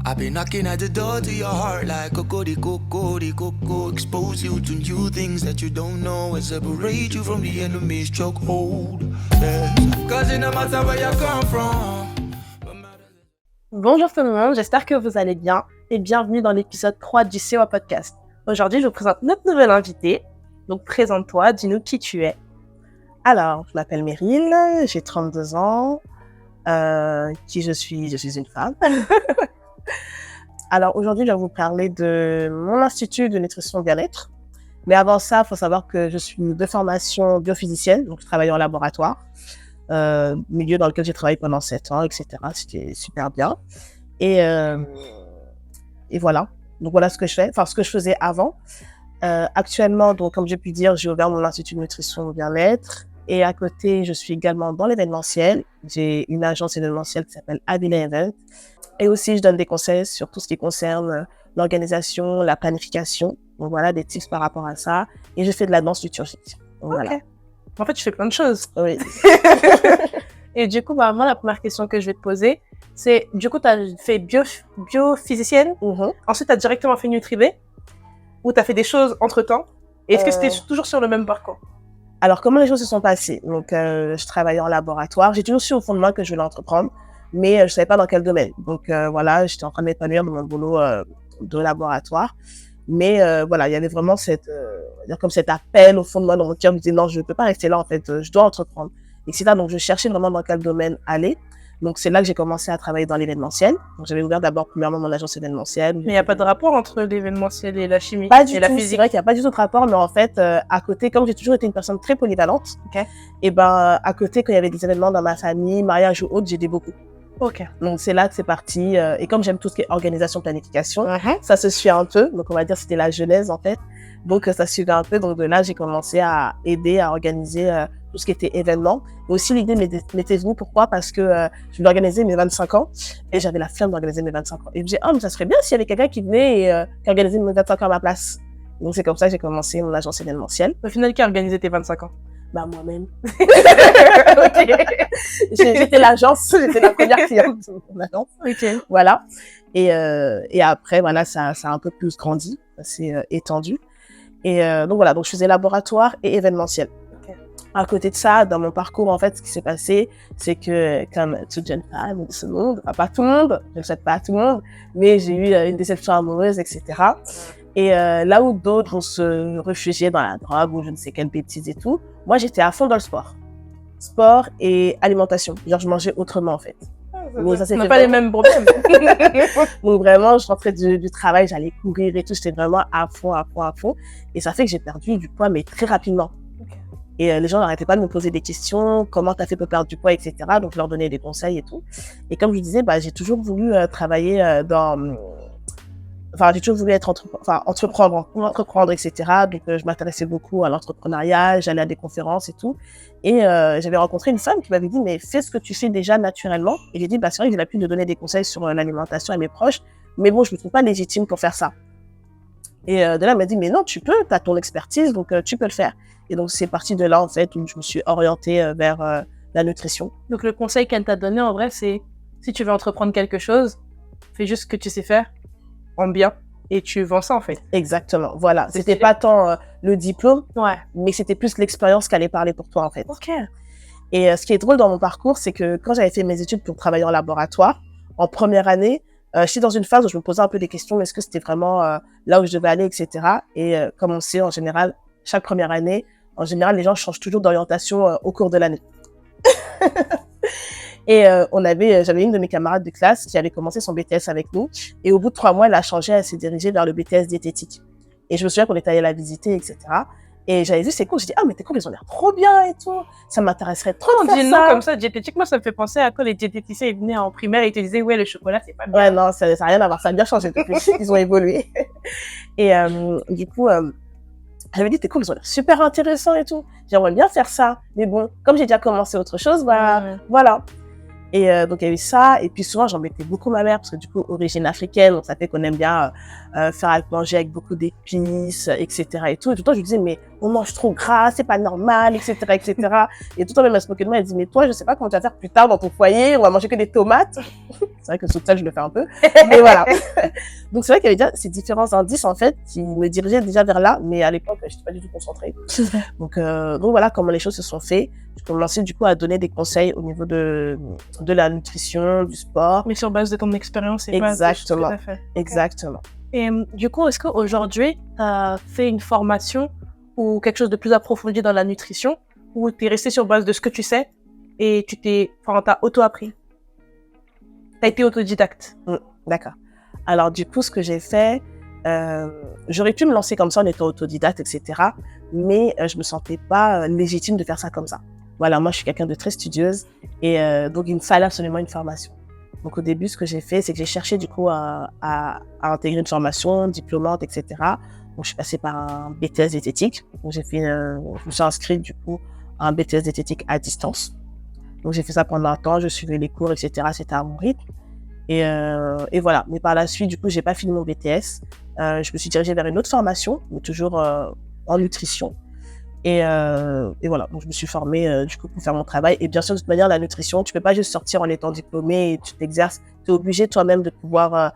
I've been knocking at the door to your heart like coco, expose you to new things that you don't know and separate you from the enemy's chokehold. Yes. Cause it no matter where you come from. Bonjour tout le monde, j'espère que vous allez bien et bienvenue dans l'épisode 3 du CEWA Podcast. Aujourd'hui, je vous présente notre nouvelle invitée. Donc, présente-toi, dis-nous qui tu es. Alors, je m'appelle Meryl, j'ai 32 ans. Qui je suis? Je suis une femme. Alors, aujourd'hui, je vais vous parler de mon institut de nutrition bien-être. Mais avant ça, il faut savoir que je suis de formation biophysicienne, donc je travaille en laboratoire, milieu dans lequel j'ai travaillé pendant 7 ans, etc. C'était super bien. Et voilà. Donc, voilà ce que je fais, enfin, ce que je faisais avant. Actuellement, donc, comme j'ai pu dire, j'ai ouvert mon institut de nutrition bien-être. Et à côté, je suis également dans l'événementiel. J'ai une agence événementielle qui s'appelle Avila Event. Et aussi, je donne des conseils sur tout ce qui concerne l'organisation, la planification. Donc voilà, des tips par rapport à ça. Et je fais de la danse liturgique. Donc, Ok. voilà. En fait, tu fais plein de choses. Oui. Et du coup, moi, la première question que je vais te poser, c'est, du coup, tu as fait biophysicienne. Ensuite, tu as directement fait Nutribé. Ou tu as fait des choses entre-temps. Et est-ce que c'était toujours sur le même parcours? Alors, comment les choses se sont passées? Donc, je travaillais en laboratoire. J'ai toujours su au fond de moi que je voulais entreprendre, mais je savais pas dans quel domaine. Donc, voilà, j'étais en train de m'épanouir dans mon boulot de laboratoire. Mais voilà, il y avait vraiment comme cet appel au fond de moi dans mon cœur. Je me disais, non, je ne peux pas rester là, en fait. Je dois entreprendre, etc. Donc, je cherchais vraiment dans quel domaine aller. Donc, c'est là que j'ai commencé à travailler dans l'événementiel. Donc, j'avais ouvert d'abord, premièrement, mon agence événementielle. Mais il n'y a pas de rapport entre l'événementiel et la chimie Pas du et la tout. physique. C'est vrai qu'il n'y a pas du tout de rapport, mais en fait, à côté, comme j'ai toujours été une personne très polyvalente, et ben, à côté, quand il y avait des événements dans ma famille, mariage ou autre, j'aidais beaucoup. Ok. Donc, c'est là que c'est parti. Et comme j'aime tout ce qui est organisation, planification, ça se suit un peu. Donc, on va dire que c'était la genèse, en fait. Donc, ça suivait un peu. Donc, de là, j'ai commencé à aider, à organiser tout ce qui était événement. Et aussi, l'idée m'était venue. Pourquoi? Parce que je voulais organiser mes 25 ans et j'avais la flemme d'organiser mes 25 ans. Et je me disais, oh, mais ça serait bien s'il y avait quelqu'un qui venait et qui organisait mes 25 ans à ma place. Donc, c'est comme ça que j'ai commencé mon agence événementielle. Au final, qui a organisé tes 25 ans? Bah, moi-même. J'étais l'agence, j'étais la première cliente de mon agence. Ok. Voilà. Et après, voilà, ça a un peu plus grandi, ça s'est étendu. Et donc voilà, donc je faisais laboratoire et événementiel. Okay. À côté de ça, dans mon parcours, en fait, ce qui s'est passé, c'est que comme toute jeune femme de ce monde, enfin, pas tout le monde, je ne le souhaite pas à tout le monde, mais j'ai eu une déception amoureuse, etc. Et là où d'autres vont se réfugier dans la drogue ou je ne sais quelle bêtise et tout, moi j'étais à fond dans le sport. Sport et alimentation. Genre je mangeais autrement en fait. On n'a pas les mêmes problèmes. Donc vraiment, je rentrais du travail, j'allais courir et tout, j'étais vraiment à fond. Et ça fait que j'ai perdu du poids, mais très rapidement. Okay. Et les gens n'arrêtaient pas de me poser des questions, comment t'as fait pour perdre du poids, etc. Donc je leur donnais des conseils et tout. Et comme je disais, bah, j'ai toujours voulu travailler j'ai toujours voulu entreprendre, etc. Donc, je m'intéressais beaucoup à l'entrepreneuriat, j'allais à des conférences et tout. Et j'avais rencontré une femme qui m'avait dit, mais fais ce que tu fais déjà naturellement. Et j'ai dit, bah, c'est vrai que j'ai l'habitude de donner des conseils sur l'alimentation à mes proches, mais bon, je me trouve pas légitime pour faire ça. Et de là, elle m'a dit, mais non, tu peux, tu as ton expertise, donc tu peux le faire. Et donc, c'est parti de là, en fait, où je me suis orientée vers la nutrition. Donc, le conseil qu'elle t'a donné, en vrai, c'est, si tu veux entreprendre quelque chose, fais juste ce que tu sais faire, en bien, et tu vends ça en fait. Exactement, voilà. C'était pas tant le diplôme, mais c'était plus l'expérience qui allait parler pour toi en fait. Ok. Et ce qui est drôle dans mon parcours, c'est que quand j'avais fait mes études pour travailler en laboratoire, en première année, j'étais dans une phase où je me posais un peu des questions, est-ce que c'était vraiment là où je devais aller, etc. Et comme on sait, en général, chaque première année, en général, les gens changent toujours d'orientation au cours de l'année. Et j'avais une de mes camarades de classe qui avait commencé son BTS avec nous. Et au bout de 3 mois, elle a changé, elle s'est dirigée vers le BTS diététique. Et je me souviens qu'on était allé la visiter, etc. Et j'avais vu ses cours, j'ai dit, ah, mais tes cours, ils ont l'air trop bien et tout. Ça m'intéresserait trop de faire ça. Non, comme ça, diététique, moi, ça me fait penser à quand les diététiciens, ils venaient en primaire et ils te disaient, ouais, le chocolat, c'est pas bien. Ouais, non, ça n'a rien à voir, ça a bien changé depuis. Ils ont évolué. Et du coup, j'avais dit, tes cours, ils ont l'air super intéressants et tout. J'aimerais bien faire ça. Mais bon, comme j'ai déjà commencé autre chose, voilà. Et donc il y a eu ça, et puis souvent j'embêtais beaucoup ma mère parce que du coup origine africaine, donc ça fait qu'on aime bien faire à manger avec beaucoup d'épices, etc. et tout. Et tout le temps je lui disais, mais on mange trop gras, c'est pas normal, etc., etc. Et tout le temps, même, elle se moquait de moi, elle dit, mais toi, je sais pas comment tu vas faire plus tard dans ton foyer, on va manger que des tomates. C'est vrai que tout ça, je le fais un peu. Mais voilà. Donc, c'est vrai qu'il y avait déjà ces différents indices, en fait, qui me dirigeaient déjà vers là, mais à l'époque, je n'étais pas du tout concentrée. Donc, voilà comment les choses se sont faites. Je commençais, du coup, à donner des conseils au niveau de la nutrition, du sport. Mais sur base de ton expérience et Exactement. pas de tout ce que t'as fait. Exactement. Et du coup, est-ce qu'aujourd'hui, tu as fait une formation ou quelque chose de plus approfondi dans la nutrition, ou tu es resté sur base de ce que tu sais et t'as auto-appris? Tu as été autodidacte? D'accord. Alors, du coup, ce que j'ai fait, j'aurais pu me lancer comme ça en étant autodidacte, etc. Mais je me sentais pas légitime de faire ça comme ça. Voilà, moi, je suis quelqu'un de très studieuse et donc, il me fallait absolument une formation. Donc, au début, ce que j'ai fait, c'est que j'ai cherché, du coup, à intégrer une formation diplômante, etc. Donc, je suis passée par un BTS diététique. Donc, je me suis inscrite, du coup, à un BTS diététique à distance. Donc, j'ai fait ça pendant un temps, je suivais les cours, etc. C'était à mon rythme. Et voilà. Mais par la suite, du coup, j'ai pas fini mon BTS. Je me suis dirigée vers une autre formation, mais toujours en nutrition. Et voilà, donc je me suis formée du coup pour faire mon travail. Et bien sûr, de toute manière, la nutrition, tu peux pas juste sortir en étant diplômée et tu t'exerces. Tu es obligé toi-même de pouvoir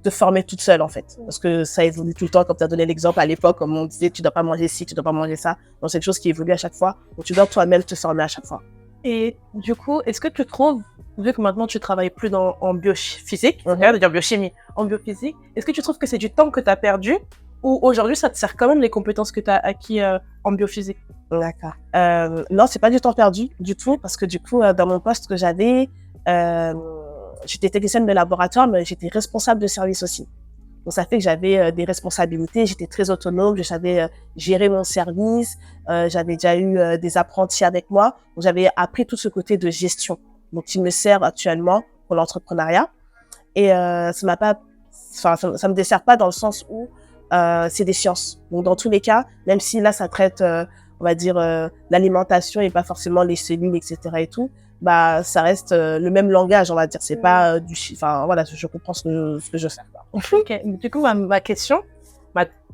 te former toute seule en fait. Parce que ça évolue tout le temps, comme tu as donné l'exemple à l'époque, comme on disait, tu dois pas manger ci, tu dois pas manger ça. Donc c'est une chose qui évolue à chaque fois. Donc tu dois toi-même te former à chaque fois. Et du coup, est-ce que tu trouves, vu que maintenant tu travailles plus en biophysique, regarde, dire biochimie, en biophysique, est-ce que tu trouves que c'est du temps que tu as perdu ou aujourd'hui ça te sert quand même les compétences que tu as acquis en biophysique? D'accord. Non, c'est pas du temps perdu du tout parce que du coup, dans mon poste que j'avais, j'étais technicienne de laboratoire, mais j'étais responsable de service aussi. Donc, ça fait que j'avais des responsabilités, j'étais très autonome, je savais gérer mon service, j'avais déjà eu des apprentis avec moi, donc j'avais appris tout ce côté de gestion, donc qui me sert actuellement pour l'entrepreneuriat. Et ça me dessert pas dans le sens où c'est des sciences. Donc, dans tous les cas, même si là, ça traite, on va dire, l'alimentation et pas forcément les cellules, etc. et tout, bah, ça reste le même langage, on va dire. C'est pas enfin, voilà, je comprends ce que je fais. Ok. Du coup, ma question,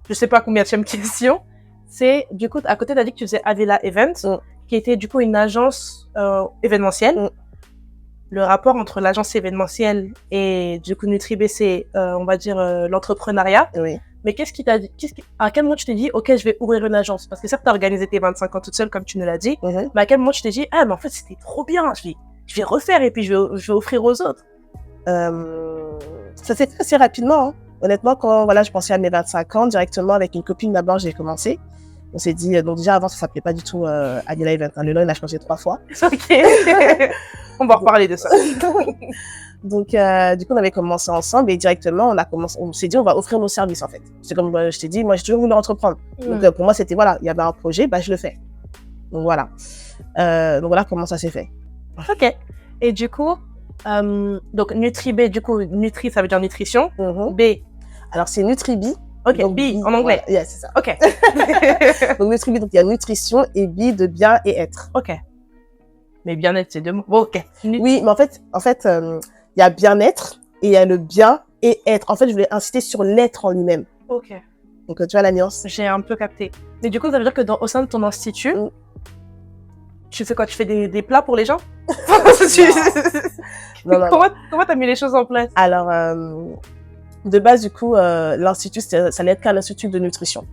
je sais pas combien de question, c'est, du coup, à côté, tu as dit que tu faisais Avila Events, qui était, du coup, une agence événementielle. Le rapport entre l'agence événementielle et, du coup, NutriB, c'est, on va dire, l'entrepreneuriat. Oui. Mais qu'est-ce qui t'a dit, à quel moment tu t'es dit, ok, je vais ouvrir une agence? Parce que certes, t'as organisé tes 25 ans toute seule, comme tu nous l'as dit. Mais à quel moment tu t'es dit, ah, mais en fait, c'était trop bien, je vais refaire et puis je vais offrir aux autres? Ça s'est fait assez rapidement, hein. Honnêtement, quand, voilà, je pensais à mes 25 ans, directement avec une copine d'abord, j'ai commencé. On s'est dit, donc déjà avant, ça s'appelait pas du tout Avila Event. Le nom, il a changé 3 fois. Ok. On va reparler de ça. Donc, du coup, on avait commencé ensemble et directement, on s'est dit, on va offrir nos services, en fait. C'est comme je t'ai dit, moi, j'ai toujours voulu entreprendre. Donc, pour moi, c'était, voilà, il y avait un projet, bah, je le fais. Donc, voilà. Donc, voilà comment ça s'est fait. Ok. Et du coup, donc, NutriB, du coup, Nutri, ça veut dire nutrition. B. Alors, c'est NutriB. Ok, donc, B, en anglais. Voilà. Yeah, c'est ça. Ok. Donc, NutriB, donc, il y a nutrition et B de bien et être. Ok. Mais bien-être, c'est 2 mots. Bon, ok. Oui, mais en fait, il y a bien-être et il y a le bien et être. En fait, je voulais insister sur l'être en lui-même. Ok. Donc, tu vois la nuance? J'ai un peu capté. Mais du coup, ça veut dire que au sein de ton institut, tu fais quoi? Tu fais des plats pour les gens? Non. Comment t'as mis les choses en place? Alors, de base, du coup, l'institut, ça allait être qu'un institut de nutrition.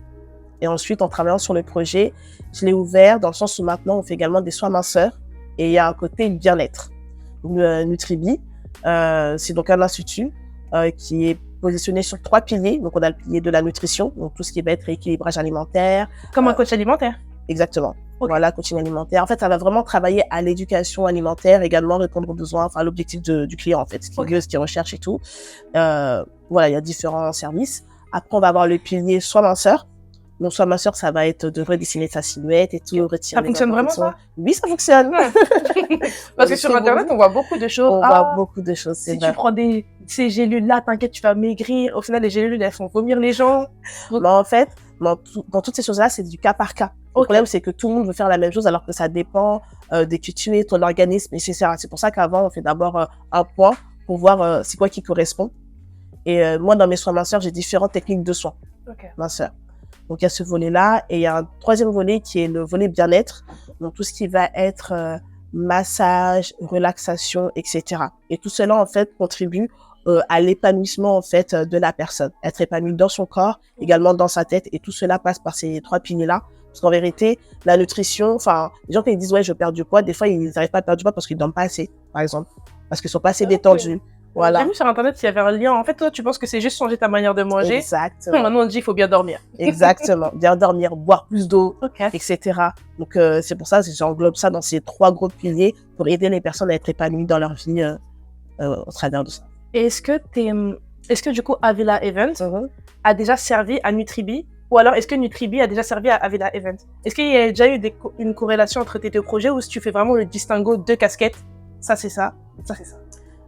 Et ensuite, en travaillant sur le projet, je l'ai ouvert dans le sens où maintenant, on fait également des soins minceurs et il y a un côté bien-être. NutriB, c'est donc un institut qui est positionné sur 3 piliers. Donc, on a le pilier de la nutrition, donc tout ce qui va être rééquilibrage alimentaire. Comme un coach alimentaire? Exactement. Okay. Voilà, coaching alimentaire. En fait, ça va vraiment travailler à l'éducation alimentaire, également répondre aux besoins, enfin, l'objectif du client, en fait, ce qu'il recherche et tout. Voilà, il y a différents services. Après, on va avoir le pilier soins minceurs. Donc, soins minceurs, ça va être de redessiner sa silhouette et tout, retirer. Ça fonctionne vraiment, ça? Oui, ça fonctionne. Parce que sur Internet, on voit beaucoup de choses. On voit beaucoup de choses, c'est vrai. Si tu prends ces gélules-là, t'inquiète, tu vas maigrir. Au final, les gélules, elles font vomir les gens. Mais en fait, dans toutes ces choses-là, c'est du cas par cas. Le problème, c'est que tout le monde veut faire la même chose alors que ça dépend de qui tu es, ton organisme, etc. C'est pour ça qu'avant, on fait d'abord un point pour voir c'est quoi qui correspond. Et moi, dans mes soins minceurs, j'ai différentes techniques de soins minceurs. Donc, il y a ce volet-là. Et il y a un troisième volet qui est le volet bien-être. Donc, tout ce qui va être massage, relaxation, etc. Et tout cela, en fait, contribue à l'épanouissement, en fait, de la personne. Être épanouie dans son corps, également dans sa tête. Et tout cela passe par ces 3 piliers-là. Parce qu'en vérité, la nutrition, enfin, les gens qui disent, ouais, je perds du poids, des fois, ils n'arrivent pas à perdre du poids parce qu'ils dorment pas assez, par exemple. Parce qu'ils sont pas assez détendus. Voilà. J'ai vu sur Internet s'il y avait un lien. En fait, toi, tu penses que c'est juste changer ta manière de manger. Exactement. Maintenant, on dit qu'il faut bien dormir. Exactement. Bien dormir, boire plus d'eau, Okay. etc. Donc, c'est pour ça que j'englobe ça dans ces 3 gros piliers pour aider les personnes à être épanouies dans leur vie au travers de ça. Et est-ce que du coup, Avila Event a déjà servi à Nutribi? Ou alors, est-ce que Nutribi a déjà servi à Avila Event? Est-ce qu'il y a déjà eu une corrélation entre tes 2 projets ou si tu fais vraiment le distinguo de casquettes? Ça, c'est ça. Ça, c'est ça.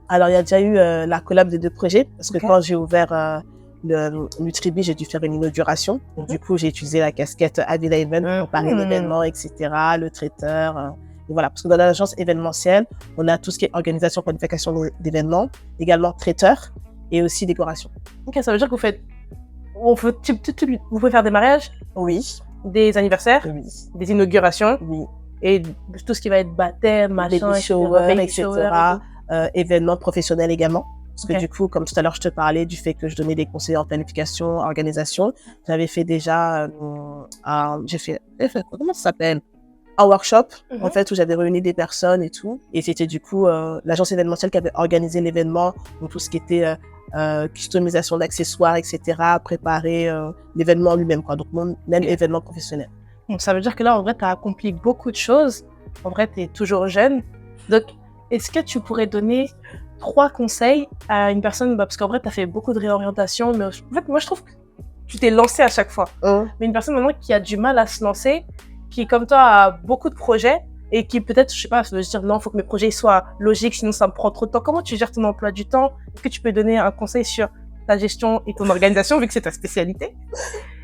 Alors, il y a déjà eu la collab des 2 projets parce que quand j'ai ouvert le Nutribi, j'ai dû faire une inauguration. Donc, du coup, j'ai utilisé la casquette Avila Event pour parler d'événements, etc., le traiteur. Et voilà, parce que dans l'agence événementielle, on a tout ce qui est organisation, planification d'événements, également traiteur et aussi décoration. Ok, ça veut dire que vous pouvez faire des mariages, Oui. des anniversaires, Oui. des inaugurations, Oui. et tout ce qui va être baptême, machin, Baby shower, baby etc. shower. Événements professionnels également. Parce Ok. que du coup, comme tout à l'heure, je te parlais du fait que je donnais des conseils en planification, organisation. J'avais fait déjà comment ça s'appelle? Un workshop, en fait, où j'avais réuni des personnes et tout. Et c'était du coup l'agence événementielle qui avait organisé l'événement, donc tout ce qui était customisation d'accessoires, etc., préparer l'événement lui-même, quoi. Donc, même événement professionnel. Donc, ça veut dire que là, en vrai, tu as accompli beaucoup de choses. En vrai, tu es toujours jeune. Donc, est-ce que tu pourrais donner 3 conseils à une personne, parce qu'en vrai, tu as fait beaucoup de réorientation, mais en fait, moi, je trouve que tu t'es lancé à chaque fois. Mais une personne maintenant qui a du mal à se lancer, qui, comme toi, a beaucoup de projets et qui peut-être, je sais pas, veut se dire non, il faut que mes projets soient logiques, sinon ça me prend trop de temps. Comment tu gères ton emploi du temps? Est-ce que tu peux donner un conseil sur ta gestion et ton organisation, vu que c'est ta spécialité?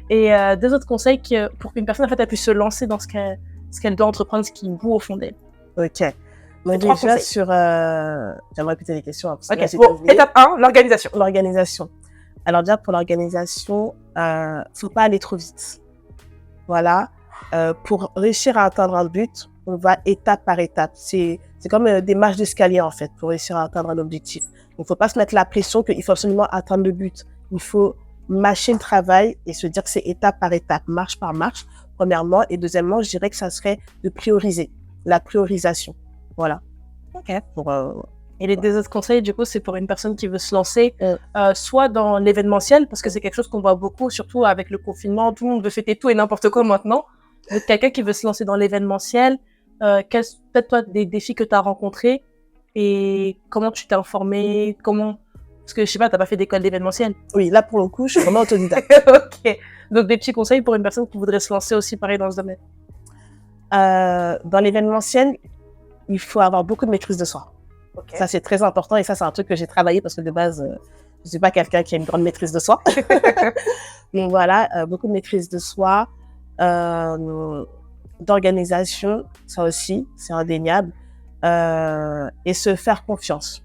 Et 2 autres conseils pour qu'une personne, en fait, elle puisse se lancer dans ce qu'elle doit entreprendre, ce qui bout au fond d'elle. Ok. Donc trois déjà conseils. j'aimerais répéter les questions. Hein, parce que Ok, là, j'ai bon, oublié. étape 1, l'organisation. L'organisation. Alors déjà, pour l'organisation, faut pas aller trop vite. Voilà. Pour réussir à atteindre un but, on va étape par étape. C'est comme des marches d'escalier, en fait, pour réussir à atteindre un objectif. Donc, faut pas se mettre la pression qu'il faut absolument atteindre le but. Il faut mâcher le travail et se dire que c'est étape par étape, marche par marche, premièrement. Et deuxièmement, je dirais que ça serait de prioriser. La priorisation. Voilà. Ok. Pour, Et les 2 autres conseils, du coup, c'est pour une personne qui veut se lancer, soit dans l'événementiel, parce que c'est quelque chose qu'on voit beaucoup, surtout avec le confinement, tout le monde veut fêter tout et n'importe quoi maintenant. Donc, quelqu'un qui veut se lancer dans l'événementiel, quels sont peut-être toi des défis que tu as rencontrés et comment tu t'es informé, parce que je sais pas, t'as pas fait d'école d'événementiel. oui, là, pour le coup, je suis vraiment autodidacte. Ok. Donc, des petits conseils pour une personne qui voudrait se lancer aussi pareil dans ce domaine. Dans l'événementiel, il faut avoir beaucoup de maîtrise de soi. Okay. Ça, c'est très important et ça, c'est un truc que j'ai travaillé parce que de base, je suis pas quelqu'un qui a une grande maîtrise de soi. Donc voilà, beaucoup de maîtrise de soi, d'organisation, ça aussi, c'est indéniable, et se faire confiance.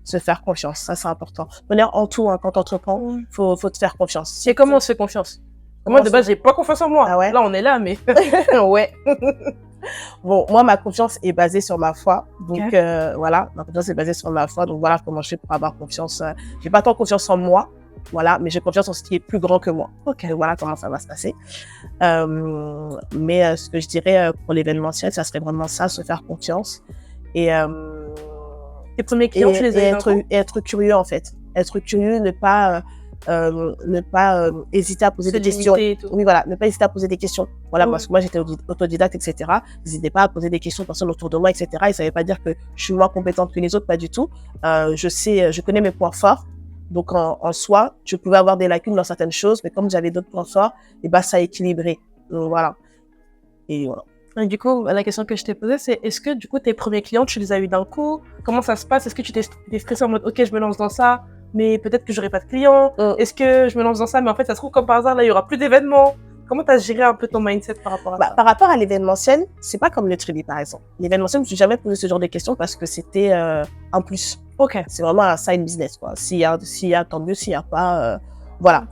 Se faire confiance, ça, c'est important. D'ailleurs, en tout, hein, quand tu entreprends, faut te faire confiance. C'est comment on se fait confiance? Moi, de base, j'ai pas confiance en moi. Ah ouais? Là, on est là, mais ouais. Bon, moi, ma confiance est basée sur ma foi. Donc, voilà, ma confiance est basée sur ma foi. Donc, voilà comment je fais pour avoir confiance. J'ai pas tant confiance en moi, voilà, mais j'ai confiance en ce qui est plus grand que moi. Ok, voilà comment ça va se passer. Mais ce que je dirais pour l'événementiel, ça serait vraiment ça, se faire confiance. Et tes premiers clients, tu les as être curieux, en fait. Être curieux, ne pas hésiter à poser des questions. Oui, voilà, ne pas hésiter à poser des questions. Voilà, parce que moi, j'étais autodidacte, etc. N'hésitez pas à poser des questions aux personnes autour de moi, etc. Et ça veut pas dire que je suis moins compétente que les autres, pas du tout. Je connais mes points forts. Donc, en soi, je pouvais avoir des lacunes dans certaines choses, mais comme j'avais d'autres points forts, et ben, ça a équilibré. Donc, voilà. Et voilà. Et du coup, la question que je t'ai posée, c'est est-ce que, du coup, tes premiers clients, tu les as eu d'un coup? Comment ça se passe? Est-ce que tu t'es stressé en mode, OK, je me lance dans ça, mais peut-être que j'aurai pas de clients? Est-ce que je me lance dans ça, mais en fait, ça se trouve, comme par hasard, là, il y aura plus d'événements? Comment tu as géré un peu ton mindset par rapport à ça? Par rapport à l'événementiel, c'est pas comme le Nutribi, par exemple. L'événementiel, je me suis jamais posé ce genre de questions parce que c'était un plus. Ok. C'est vraiment un side business, quoi. S'il y a, tant mieux. S'il y a pas, voilà.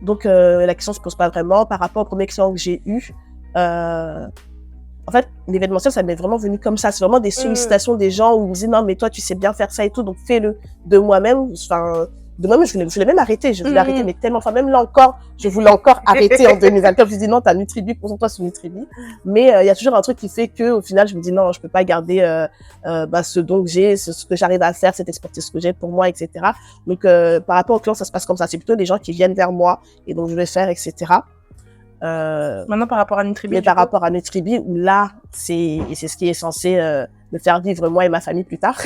Donc, la question se pose pas vraiment. Par rapport au premier client que j'ai eu, en fait, l'événementiel, ça m'est vraiment venu comme ça. C'est vraiment des sollicitations des gens où ils me disaient, non, mais toi, tu sais bien faire ça et tout, donc fais-le de moi-même. Enfin, de moi-même, je voulais même arrêter. Je voulais arrêter, mais tellement, enfin, même là encore, je voulais encore arrêter en 2024. Je me dis, non, t'as Nutribi, concentre-toi sur Nutribi. Mais il y a toujours un truc qui fait que, au final, je me dis, non, je peux pas garder ce don que j'ai, ce que j'arrive à faire, cette expertise que j'ai pour moi, etc. Donc, par rapport aux clients, ça se passe comme ça. C'est plutôt des gens qui viennent vers moi et donc je vais faire, etc. Maintenant, par rapport à Nutribi. Mais par rapport à Nutribi, où là, c'est ce qui est censé me faire vivre moi et ma famille plus tard.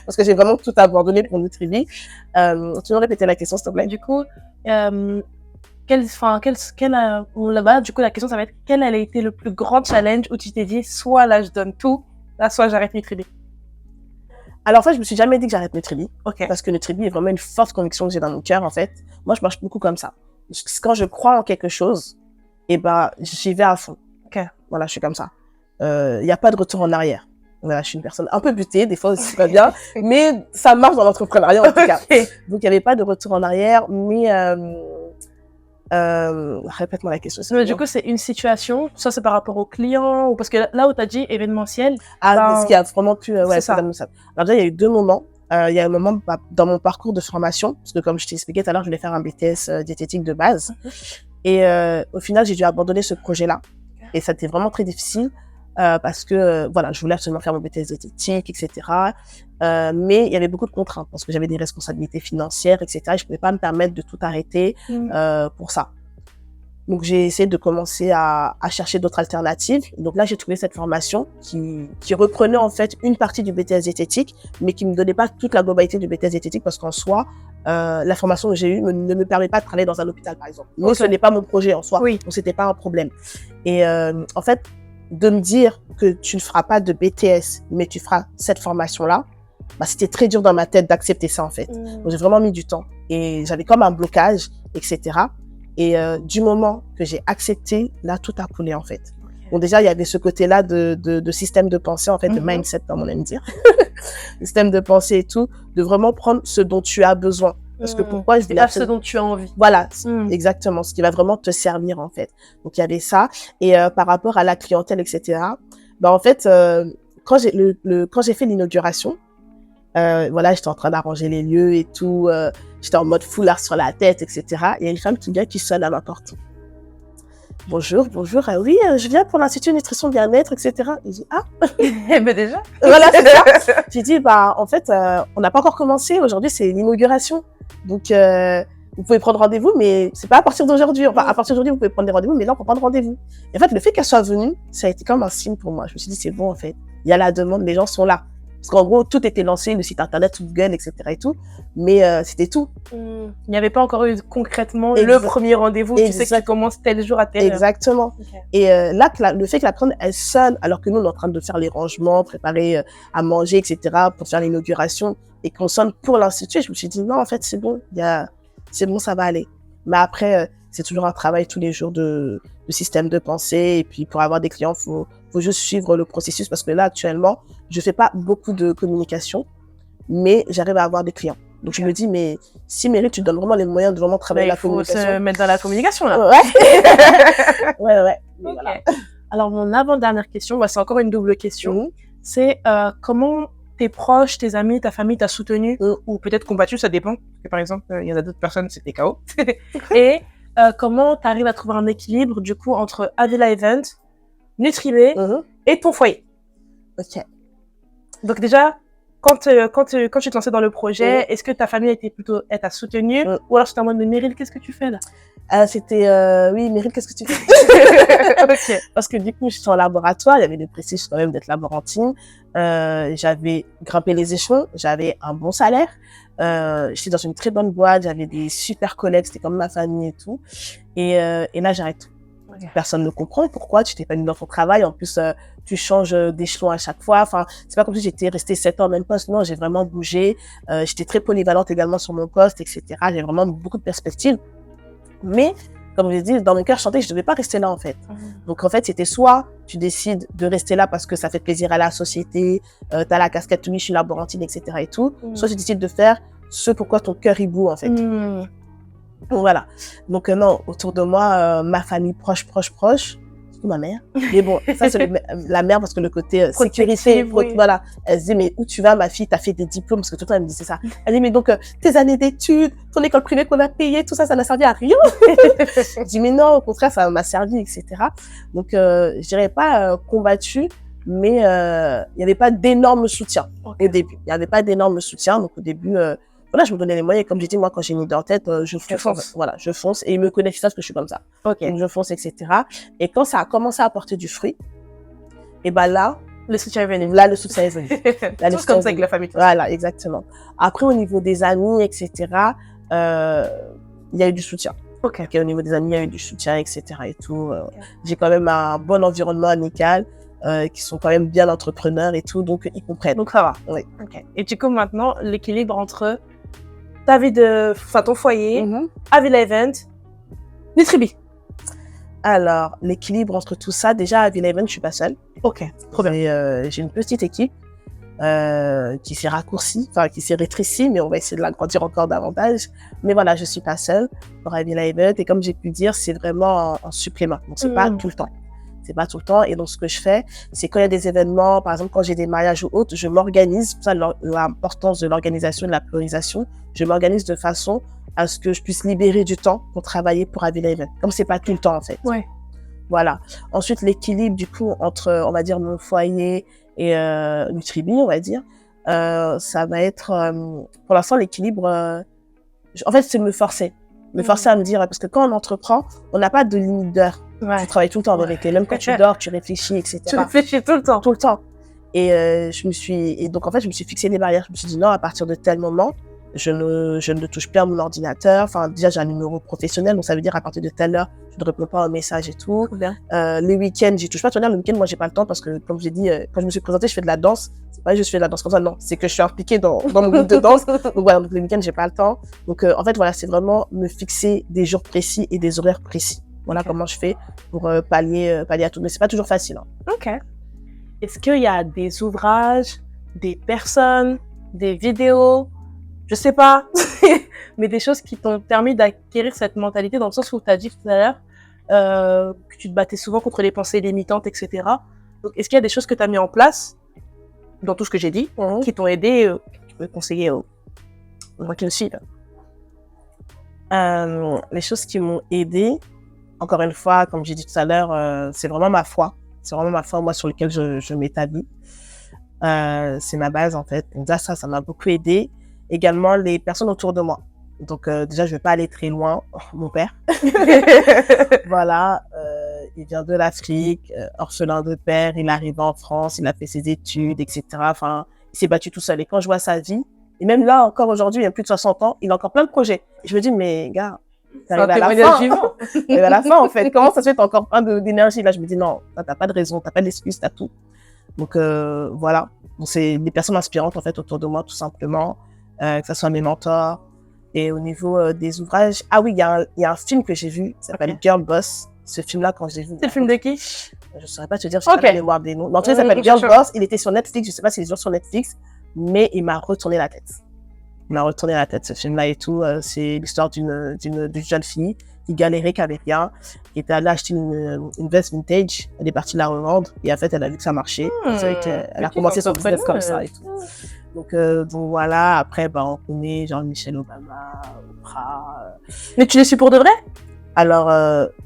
Parce que j'ai vraiment tout abandonné pour Nutribi. Tu nous répéter la question, s'il te plaît? Du coup, là-bas, du coup, la question, ça va être quel a été le plus grand challenge où tu t'es dit, soit là, je donne tout, là, soit j'arrête Nutribi? Alors, en fait, je me suis jamais dit que j'arrête Nutribi. Ok. Parce que Nutribi est vraiment une forte conviction que j'ai dans mon cœur, en fait. Moi, je marche beaucoup comme ça. Quand je crois en quelque chose, et ben, j'y vais à fond. Ok. Voilà, je suis comme ça. Y a pas de retour en arrière. Voilà, je suis une personne un peu butée, des fois aussi, c'est pas bien, mais ça marche dans l'entrepreneuriat, en tout cas. Donc, il y avait pas de retour en arrière, mais, répète-moi la question. Mais du coup, c'est une situation, ça c'est par rapport au client, ou parce que là où t'as dit événementiel. Ce qui a vraiment pu, ouais, c'est ça. Alors déjà, il y a eu 2 moments. Il y a un moment dans mon parcours de formation, parce que comme je t'ai expliqué tout à l'heure, je voulais faire un BTS diététique de base. Et au final, j'ai dû abandonner ce projet-là. Et ça a été vraiment très difficile parce que voilà, je voulais absolument faire mon BTS diététique, etc. Mais il y avait beaucoup de contraintes parce que j'avais des responsabilités financières, etc. Et je pouvais pas me permettre de tout arrêter pour ça. Donc, j'ai essayé de commencer à chercher d'autres alternatives. Donc là, j'ai trouvé cette formation qui reprenait en fait une partie du BTS diététique, mais qui me donnait pas toute la globalité du BTS diététique parce qu'en soi, la formation que j'ai eue ne me permet pas de travailler dans un hôpital, par exemple. Mais ce n'est pas mon projet en soi. Oui. Donc, c'était pas un problème. Et en fait, de me dire que tu ne feras pas de BTS, mais tu feras cette formation-là, bah, c'était très dur dans ma tête d'accepter ça, en fait. Donc, j'ai vraiment mis du temps. Et j'avais comme un blocage, etc. Et du moment que j'ai accepté, là, tout a coulé, en fait. Bon, déjà, il y avait ce côté-là de système de pensée, en fait, de mindset, comme on aime dire. Système de pensée et tout, de vraiment prendre ce dont tu as besoin. Parce que pourquoi je voulais ce dont tu as envie. Voilà, exactement, ce qui va vraiment te servir, en fait. Donc, il y avait ça. Et par rapport à la clientèle, etc., bah, en fait, quand j'ai fait l'inauguration, voilà, j'étais en train d'arranger les lieux et tout, j'étais en mode foulard sur la tête, etc. Il y a une femme qui vient, qui sonne à ma porte. Bonjour, oui, je viens pour l'Institut Nutrition Bien-être, etc. Et je dis, ah. Mais déjà. Voilà, c'est ça. J'ai dit, bah, en fait, on n'a pas encore commencé. Aujourd'hui, c'est l'inauguration. Donc, vous pouvez prendre rendez-vous, mais c'est pas à partir d'aujourd'hui. Enfin, à partir d'aujourd'hui, vous pouvez prendre des rendez-vous, mais là, on peut prendre rendez-vous. Et en fait, le fait qu'elle soit venue, ça a été comme un signe pour moi. Je me suis dit, c'est bon, en fait. Il y a la demande, les gens sont là. Parce qu'en gros, tout était lancé, le site internet, Google, etc. et tout. Mais c'était tout. Il n'y avait pas encore eu concrètement le premier rendez-vous. Tu sais que tu commences tel jour à tel heure. Exactement. Okay. Et là, le fait que la personne, elle sonne, alors que nous, on est en train de faire les rangements, préparer à manger, etc. pour faire l'inauguration, et qu'on sonne pour l'institut, je me suis dit, non, en fait, c'est bon. C'est bon, ça va aller. Mais après, c'est toujours un travail tous les jours de système de pensée. Et puis, pour avoir des clients, faut juste suivre le processus parce que là, actuellement, je fais pas beaucoup de communication, mais j'arrive à avoir des clients. Donc, je me dis, mais si Meryl, tu donnes vraiment les moyens de vraiment travailler la communication. Il faut se mettre dans la communication, là. Ouais. ouais. Okay. Voilà. Alors, mon avant-dernière question, c'est encore une double question. C'est comment tes proches, tes amis, ta famille t'a soutenu ou peut-être combattu, ça dépend. Parce que, par exemple, il y en a d'autres personnes, c'était KO. Et comment tu arrives à trouver un équilibre, du coup, entre Avila Event, Nutribi et ton foyer. Ok. Donc déjà, quand tu te lançais dans le projet, est-ce que ta famille elle t'a soutenu ou alors c'était en mode mais Meryl, qu'est-ce que tu fais là? C'était oui, Meryl, qu'est-ce que tu fais? Okay. Parce que du coup, je suis en laboratoire, il y avait le prestige quand même d'être laborantine. J'avais grimpé les échelons, j'avais un bon salaire. J'étais dans une très bonne boîte, j'avais des super collègues, c'était comme ma famille et tout. Et là, j'arrête tout. Okay. Personne ne comprend pourquoi tu t'es pas mis dans ton travail. En plus, tu changes d'échelon à chaque fois. Enfin, c'est pas comme si j'étais restée 7 ans au même poste. Non, j'ai vraiment bougé. J'étais très polyvalente également sur mon poste, etc. J'ai vraiment beaucoup de perspectives. Mais, comme je l'ai dit, dans mon cœur, je sentais que je devais pas rester là, en fait. Donc, en fait, c'était soit tu décides de rester là parce que ça fait plaisir à la société, t'as la casquette, oui, je suis laborantine, etc. et tout. Soit tu décides de faire ce pourquoi ton cœur, il bout, en fait. Donc, voilà. Donc, non, autour de moi, ma famille proche, surtout ma mère. Mais bon, ça, c'est la mère parce que le côté sécurité, oui. voilà. Elle se dit, mais où tu vas, ma fille, t'as fait des diplômes, parce que tout le temps, elle me disait ça. Elle dit, mais donc, tes années d'études, ton école privée qu'on a payée, tout ça, ça n'a servi à rien. Je dis, mais non, au contraire, ça m'a servi, etc. Donc, je dirais pas combattu, mais il n'y avait pas d'énorme soutien au début. Il n'y avait pas d'énorme soutien. Donc, au début, voilà, je me donnais les moyens. Comme j'ai dit, moi, quand j'ai une idée en tête, je fonce. Voilà, je fonce. Et ils me connaissent, ils savent que je suis comme ça. Donc, je fonce, etc. Et quand ça a commencé à porter du fruit, et ben là, le soutien est venu. Là, le soutien est venu. Là, c'est comme ça avec la famille. Voilà, exactement. Après, au niveau des amis, etc., il y a eu du soutien. Ok. Au niveau des amis, il y a eu du soutien, etc. et tout. J'ai quand même un bon environnement amical, qui sont quand même bien entrepreneurs et tout, donc ils comprennent. Donc ça va. Oui. Ok. Et du coup, maintenant, l'équilibre entre ta vie ton foyer, Mm-hmm. Avila Event, Nutribi. Alors, l'équilibre entre tout ça, déjà, à Avila Event, je suis pas seule. Ok. Trop bien. J'ai une petite équipe qui s'est raccourcie, enfin qui s'est rétrécie, mais on va essayer de l'agrandir encore davantage. Mais voilà, je suis pas seule pour Avila Event, et comme j'ai pu dire, c'est vraiment un supplément. Donc c'est pas tout le temps. C'est pas tout le temps. Et donc ce que je fais, c'est quand il y a des événements, par exemple quand j'ai des mariages ou autres, je m'organise. Ça, l'importance de l'organisation et de la priorisation. Je m'organise de façon à ce que je puisse libérer du temps pour travailler pour Avila Event. Comme c'est pas tout le temps en fait. Ouais. Voilà. Ensuite, l'équilibre du coup entre, on va dire, mon foyer et Nutribi, on va dire, ça va être, pour l'instant, l'équilibre. En fait, c'est me forcer à me dire, parce que quand on entreprend, on n'a pas de limite d'heure. Ouais. Tu travailles tout le temps en vérité, même quand tu dors, tu réfléchis, etc. Tu réfléchis tout le temps. Tout le temps. Et donc en fait, je me suis fixé des barrières. Je me suis dit non, à partir de tel moment, je ne touche plus à mon ordinateur. Enfin, déjà, j'ai un numéro professionnel, donc ça veut dire à partir de telle heure, je ne réponds pas aux messages et tout. Les week-ends, j'y touche pas. Tu vois, le week-end, moi, j'ai pas le temps parce que, comme j'ai dit, quand je me suis présentée, je fais de la danse. C'est pas juste je fais de la danse comme ça, non. C'est que je suis impliquée dans mon groupe de danse. Donc voilà, donc les week-ends, j'ai pas le temps. Donc en fait, voilà, c'est vraiment me fixer des jours précis et des horaires précis. Voilà comment je fais pour pallier à tout. Mais c'est pas toujours facile. Hein. Ok. Est-ce qu'il y a des ouvrages, des personnes, des vidéos, je sais pas, mais des choses qui t'ont permis d'acquérir cette mentalité, dans le sens où tu as dit tout à l'heure que tu te battais souvent contre les pensées limitantes, etc. Donc, est-ce qu'il y a des choses que tu as mis en place, dans tout ce que j'ai dit, qui t'ont aidé, que tu peux conseiller aux gens qui me suivent? Les choses qui m'ont aidé, encore une fois, comme j'ai dit tout à l'heure, c'est vraiment ma foi. C'est vraiment ma foi, moi, sur laquelle je m'établis. C'est ma base, en fait. Donc, ça m'a beaucoup aidé. Également, les personnes autour de moi. Donc, déjà, je vais pas aller très loin. Mon père. Voilà. Il vient de l'Afrique, orphelin de père. Il est arrivé en France, il a fait ses études, etc. Enfin, il s'est battu tout seul. Et quand je vois sa vie, et même là, encore aujourd'hui, il a plus de 60 ans, il a encore plein de projets. Je me dis, mais gars, t'arrives à la fin. T'arrives à la fin, en fait. Comment ça se fait, t'as encore plein d'énergie? Là, je me dis, non, t'as pas de raison, t'as pas d'excuse, t'as tout. Donc, voilà. Donc, c'est des personnes inspirantes, en fait, autour de moi, tout simplement. Que ce soit mes mentors. Et au niveau des ouvrages, ah oui, il y a un film que j'ai vu, qui s'appelle Girl Boss. Ce film-là, quand je l'ai vu. C'est le film de qui? Je saurais pas te dire, je sais pas la mémoire des noms. Mais en tout cas, il s'appelle Girl Boss. Il était sur Netflix, je sais pas s'il est toujours sur Netflix, mais il m'a retourné la tête. Il m'a retourné la tête, ce film-là et tout. C'est l'histoire d'une jeune fille qui galérait, qui avait rien, qui était allée acheter une veste vintage. Elle est partie la revendre et en fait, elle a vu que ça marchait. Elle a commencé son business comme ça et tout. Donc voilà. Après, on connaît Jean-Michel Obama, Oprah. Mais tu les suis pour de vrai? Alors,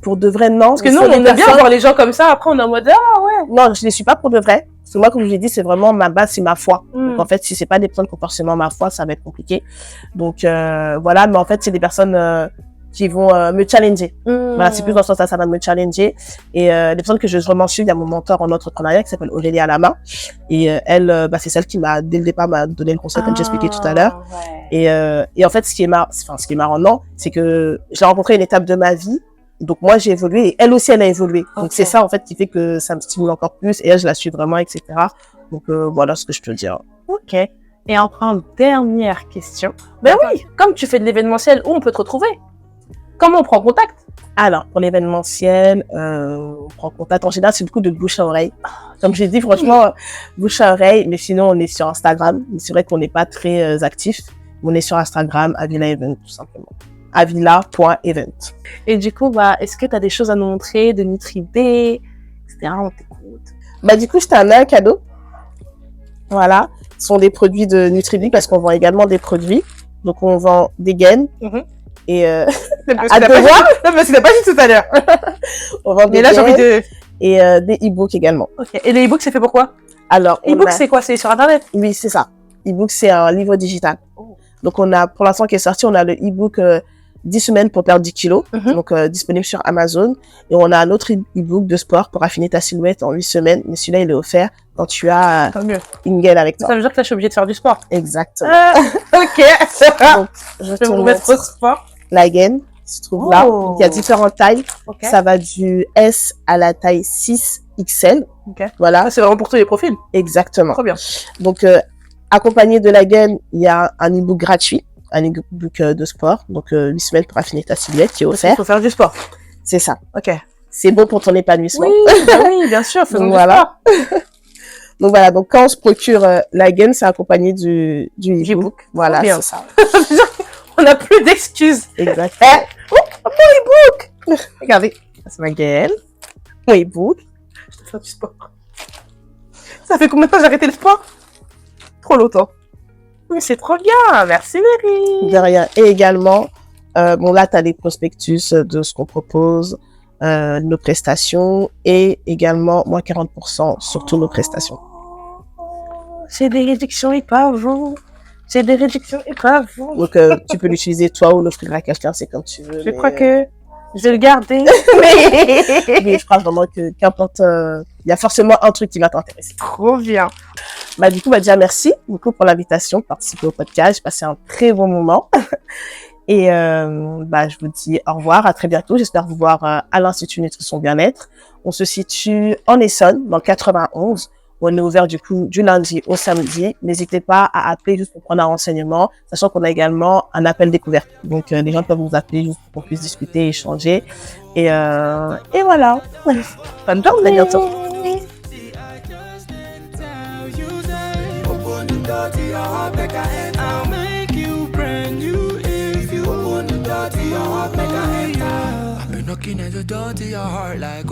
pour de vrai, non. Parce que nous, on aime bien voir les gens comme ça. Après, on est en mode, ah ouais. Non, je les suis pas pour de vrai. Parce que moi, comme je l'ai dit, c'est vraiment ma base, c'est ma foi. Donc, en fait, si c'est pas des personnes qui ont forcément ma foi, ça va être compliqué. Donc, voilà. Mais en fait, c'est des personnes qui vont me challenger. Voilà, c'est plus dans ce sens-là, ça va me challenger. Et les personnes que je vraiment suis, il y a mon mentor en entrepreneuriat qui s'appelle Aurélie Alama. Et elle, c'est celle qui m'a, dès le départ, m'a donné le conseil, comme j'expliquais tout à l'heure. Ouais. Et en fait, ce qui est marrant, non, c'est que j'ai rencontré une étape de ma vie. Donc moi, j'ai évolué et elle aussi, elle a évolué. Donc c'est ça, en fait, qui fait que ça me stimule encore plus. Et elle, je la suis vraiment, etc. Donc voilà ce que je peux dire. Ok. Et enfin, dernière question. Ben oui, comme tu fais de l'événementiel, où on peut te retrouver? Comment on prend contact? Alors, pour l'événementiel, on prend contact. En général, c'est beaucoup de bouche à oreille. Comme j'ai dit, franchement, bouche à oreille. Mais sinon, on est sur Instagram. Mais c'est vrai qu'on n'est pas très actif. On est sur Instagram, Avila Event, tout simplement. avila.event. Et du coup, est-ce que tu as des choses à nous montrer de Nutribé, etc. On t'écoute. Du coup, je t'ai amené un cadeau. Voilà. Ce sont des produits de Nutribé parce qu'on vend également des produits. Donc, on vend des gaines. Et parce qu'il n'a pas dit tout à l'heure. On vend des Mais là, j'ai envie de... Et des e-books également. Ok. Et les e-books, c'est fait pour quoi? Alors, e-book, c'est quoi? C'est sur Internet? Oui, c'est ça. E-book, c'est un livre digital. Donc, on a, pour l'instant, qui est sorti, on a le e-book 10 semaines pour perdre 10 kilos. Donc, disponible sur Amazon. Et on a un autre e-book de sport pour affiner ta silhouette en 8 semaines. Mais celui-là, il est offert quand tu as une gaine avec toi. Ça veut dire que là, je suis obligée de faire du sport. Exactement. Ok. Donc, je vais me remettre au sport. La gaine se trouve là. Donc, il y a différentes tailles. Ça va du S à la taille 6 XL. Voilà. C'est vraiment pour tous les profils. Exactement. Trop bien. Donc, accompagné de la gaine, il y a un e-book gratuit, un e-book de sport. Donc, 8 semaines pour affiner ta silhouette qui est offert. Il faut faire du sport. C'est ça. Ok. C'est bon pour ton épanouissement. Oui, bien sûr. Faisons du sport. Donc, voilà. Donc, quand on se procure la gaine, c'est accompagné du e-book. Voilà, c'est ça. On n'a plus d'excuses. Exactement. Mon e-book. Regardez. C'est ma gaine. Mon e-book. Je dois faire du sport. Ça fait combien de temps que j'ai arrêté le sport? Trop longtemps. Oui, c'est trop bien. Merci, Mary. De rien. Et également, là, tu as les prospectus de ce qu'on propose, nos prestations et également moins 40% sur toutes nos prestations. J'ai des réductions et pas vous. J'ai des réductions et pas vous. Donc, tu peux l'utiliser toi ou l'offrir à quelqu'un, c'est comme tu veux. Je crois que je vais le garder. Mais je crois vraiment que qu'importe, il y a forcément un truc qui va t'intéresser. Trop bien. Du coup, déjà, merci beaucoup pour l'invitation, de participer au podcast. J'ai passé un très bon moment. Et je vous dis au revoir, à très bientôt. J'espère vous voir à l'Institut Nutrition Bien-être. On se situe en Essonne, dans le 91. On est ouvert du coup du lundi au samedi. N'hésitez pas à appeler juste pour prendre un renseignement, sachant qu'on a également un appel découverte. Donc les gens peuvent nous appeler juste pour qu'on puisse discuter, échanger. Et voilà. Bonne journée, à bientôt. Knocking at the door to your heart like